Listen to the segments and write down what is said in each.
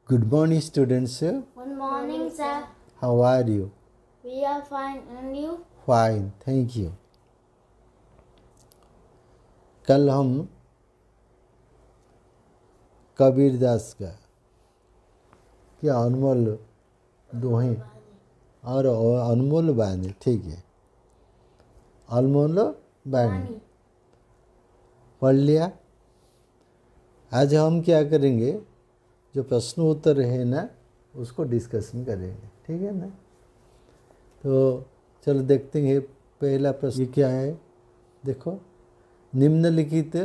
Good morning, students. Good morning, sir. How are you? We are fine, and you? Fine, thank you. कल हम कबीरदास का क्या अनमोल दोहे और अनमोल बानी, ठीक है, अनमोल बानी पढ़ लिया। आज हम क्या करेंगे, जो प्रश्न उत्तर है ना उसको डिस्कशन करेंगे, ठीक है ना। तो चलो देखते हैं पहला प्रश्न क्या है। देखो, निम्नलिखित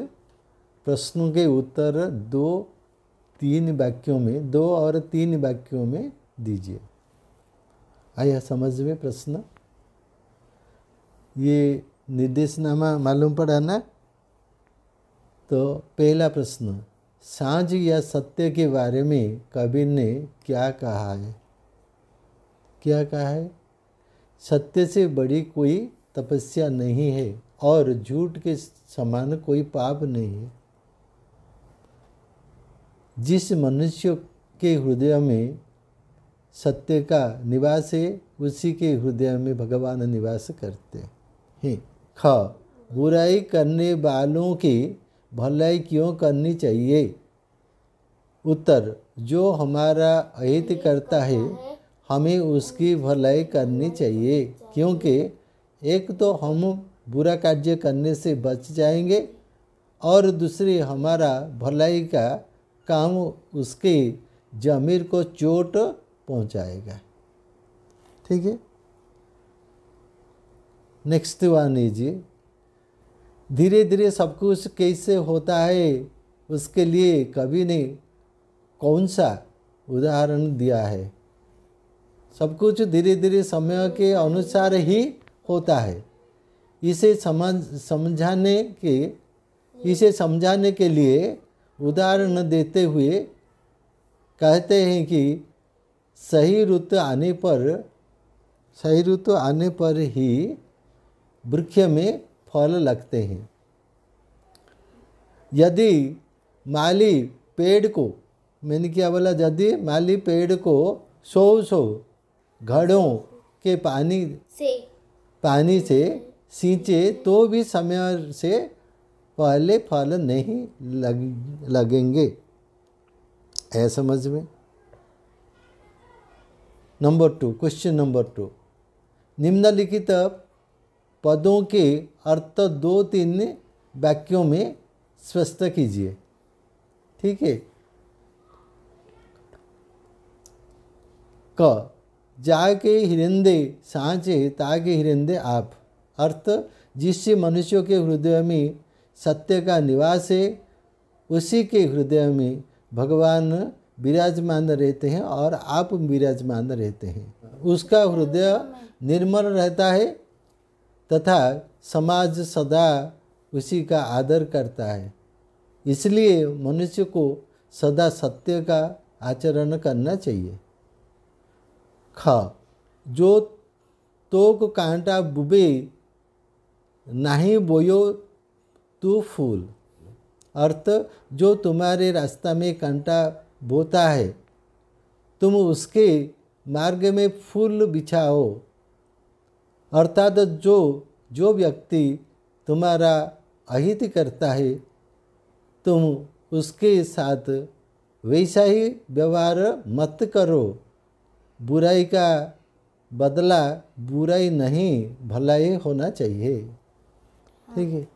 प्रश्नों के उत्तर दो और तीन वाक्यों में दीजिए। आया समझ में प्रश्न? ये निर्देशनामा मालूम पड़ा ना। तो पहला प्रश्न, सांझ या सत्य के बारे में कबीर ने क्या कहा है? क्या कहा है? सत्य से बड़ी कोई तपस्या नहीं है और झूठ के समान कोई पाप नहीं है। जिस मनुष्य के हृदय में सत्य का निवास है उसी के हृदय में भगवान निवास करते हैं। ख, बुराई करने वालों की भलाई क्यों करनी चाहिए? उत्तर, जो हमारा अहित करता है हमें उसकी भलाई करनी चाहिए, क्योंकि एक तो हम बुरा कार्य करने से बच जाएंगे और दूसरे हमारा भलाई का काम उसके ज़मीर को चोट पहुंचाएगा। ठीक है। नेक्स्ट वन इज, धीरे धीरे सब कुछ कैसे होता है उसके लिए कवि ने कौन सा उदाहरण दिया है? सब कुछ धीरे धीरे समय के अनुसार ही होता है। इसे समझाने के लिए उदाहरण देते हुए कहते हैं कि सही ऋतु आने पर ही वृक्ष में फल लगते हैं। यदि माली पेड़ को, मैंने क्या बोला, यदि माली पेड़ को 100 घड़ों के पानी से सींचे तो भी समय से पहले फल नहीं लगेंगे। है समझ में? क्वेश्चन नंबर 2, निम्नलिखित पदों के अर्थ 2-3 वाक्यों में स्पष्ट कीजिए। ठीक है। क, जाके हिरिंदे सांचे ताके हिरिंदे आप। अर्थ, जिससे मनुष्यों के हृदय में सत्य का निवास है उसी के हृदय में भगवान विराजमान रहते हैं और आप विराजमान रहते हैं। उसका हृदय निर्मल रहता है तथा समाज सदा उसी का आदर करता है। इसलिए मनुष्य को सदा सत्य का आचरण करना चाहिए। ख, जो तोक कांटा बुबे नहीं बोयो तू फूल। अर्थ, जो तुम्हारे रास्ता में कांटा बोता है तुम उसके मार्ग में फूल बिछाओ। अर्थात जो व्यक्ति तुम्हारा अहित करता है तुम उसके साथ वैसा ही व्यवहार मत करो। बुराई का बदला बुराई नहीं भलाई होना चाहिए। ठीक है।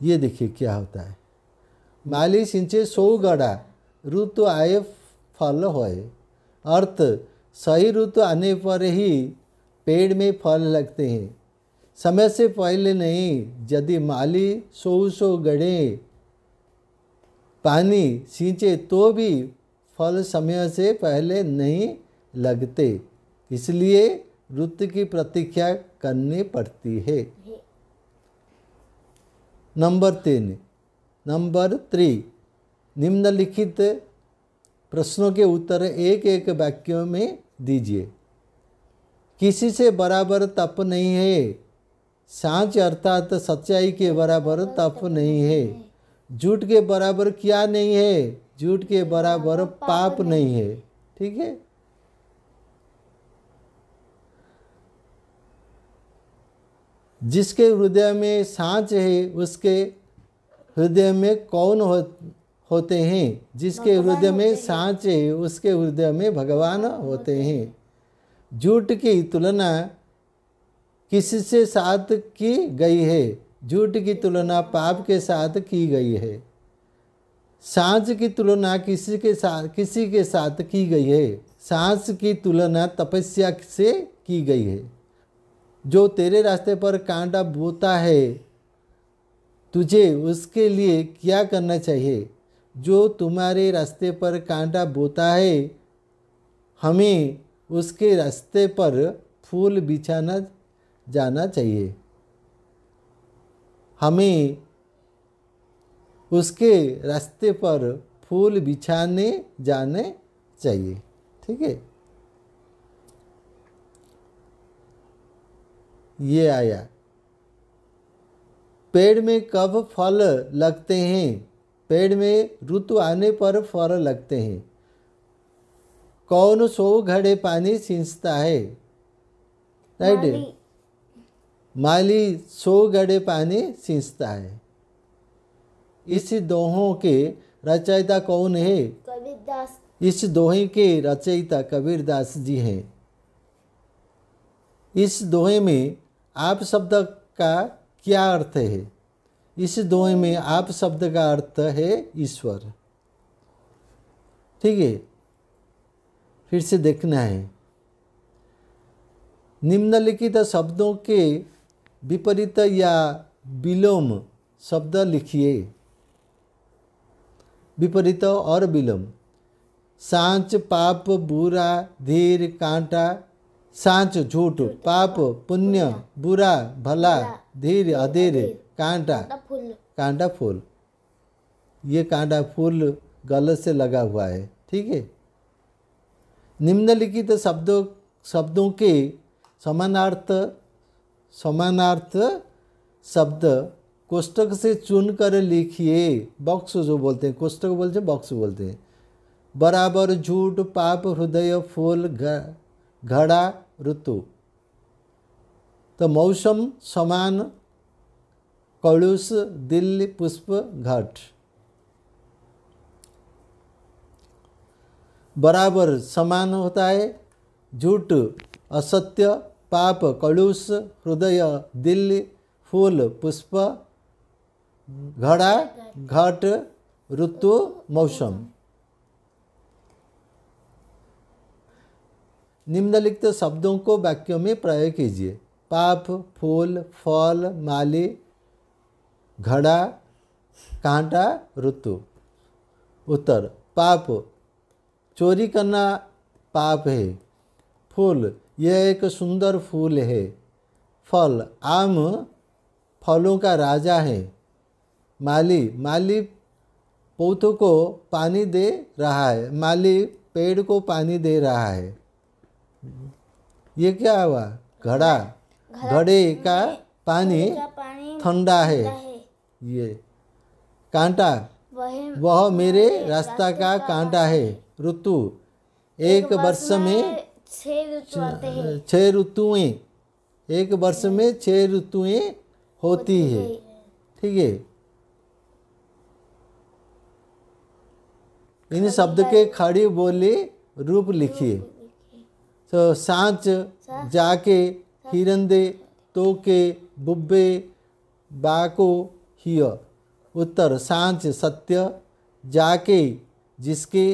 ये देखिए क्या होता है। माली सिंचे 100 गड़ा, ऋतु आए फल होए। अर्थ, सही ऋतु आने पर ही पेड़ में फल लगते हैं, समय से पहले नहीं। यदि माली 100 गड़े पानी सींचे तो भी फल समय से पहले नहीं लगते। इसलिए ऋतु की प्रतीक्षा करनी पड़ती है। नंबर 3, निम्नलिखित प्रश्नों के उत्तर एक एक वाक्यों में दीजिए। किसी से बराबर तप नहीं है। सांच अर्थात सच्चाई के बराबर तप नहीं है। झूठ के बराबर क्या नहीं है? झूठ के बराबर पाप नहीं है। ठीक है। जिसके हृदय में सांच है उसके हृदय में कौन होते हैं? जिसके हृदय में सांच है उसके हृदय में भगवान होते हैं। झूठ की तुलना किससे साथ की गई है? झूठ की तुलना पाप के साथ की गई है। सांच की तुलना किसी के साथ की गई है? सांच की तुलना तपस्या से की गई है। जो तेरे रास्ते पर कांटा बोता है तुझे उसके लिए क्या करना चाहिए? जो तुम्हारे रास्ते पर कांटा बोता है हमें उसके रास्ते पर फूल बिछाना जाना चाहिए। हमें उसके रास्ते पर फूल बिछाने जाने चाहिए। ठीक है। ये आया। पेड़ में कब फल लगते हैं? पेड़ में ऋतु आने पर फल लगते हैं। कौन 100 घड़े पानी सींचता है? राइट। माली 100 घड़े पानी सींचता है। इस दोहों के रचयिता कौन है? कबीरदास। इस दोहे के रचयिता कबीरदास जी हैं। इस दोहे में आप शब्द का क्या अर्थ है? इस दोहे में आप शब्द का अर्थ है ईश्वर। ठीक है। फिर से देखना है। निम्नलिखित शब्दों के विपरीत या विलोम शब्द लिखिए। विपरीत और विलोम। सांच पाप बुरा धीर कांटा। सांच झूठ, पाप पुण्य, बुरा भला, धीर अधीर, कांटा कांटा फूल। ये कांटा फूल गलत से लगा हुआ है। ठीक है। निम्नलिखित शब्दों के समानार्थ शब्द कोष्टक से चुनकर लिखिए। बॉक्स जो बोलते हैं, कोष्टक बोलते हैं, बॉक्स बोलते हैं। बराबर, झूठ, पाप, हृदय, फूल, घड़ा, ऋतु। तो मौसम, समान, कलुष, दिल, पुष्प, घट। बराबर समान होता है। झूठ असत्य, पाप कलुष, हृदय दिल, फूल पुष्प, घड़ा घट, ऋतु मौसम। निम्नलिखित शब्दों को वाक्यों में प्रयोग कीजिए। पाप, फूल, फल, माली, घड़ा, कांटा, ऋतु। उत्तर। पाप, चोरी करना पाप है। फूल, यह एक सुंदर फूल है। फल, आम फलों का राजा है। माली पौधों को पानी दे रहा है। माली पेड़ को पानी दे रहा है। ये क्या हुआ? घड़ा, घड़े का पानी ठंडा है। ये कांटा, वह मेरे रास्ता का कांटा है। ऋतु, एक वर्ष में 6 ऋतुएं, एक वर्ष में 6 ऋतुएं होती है। ठीक है। इन शब्द के खड़ी बोली रूप लिखिए। तो सांच, जाके, हिरंदे, तोके, बुब्बे, बाको, हिय। उत्तर। सांच सत्य, जाके जिसके,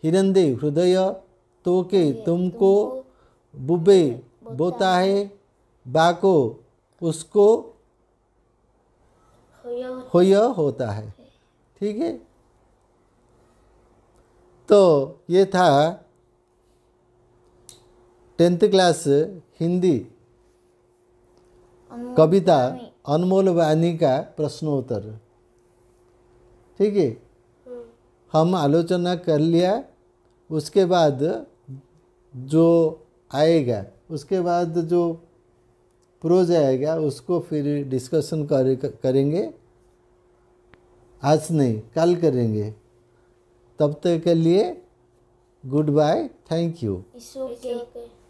हिरंदे हृदय, तोके तुमको, बुब्बे बोता है, बाको उसको, होय होता है। ठीक है। तो ये था 10th क्लास हिंदी कविता अनमोल वाणी का प्रश्नोत्तर। ठीक है। हम आलोचना कर लिया। उसके बाद जो आएगा, उसके बाद जो प्रोज आएगा उसको फिर डिस्कशन करेंगे। आज नहीं, कल करेंगे। तब तक के लिए goodbye, thank you. It's okay.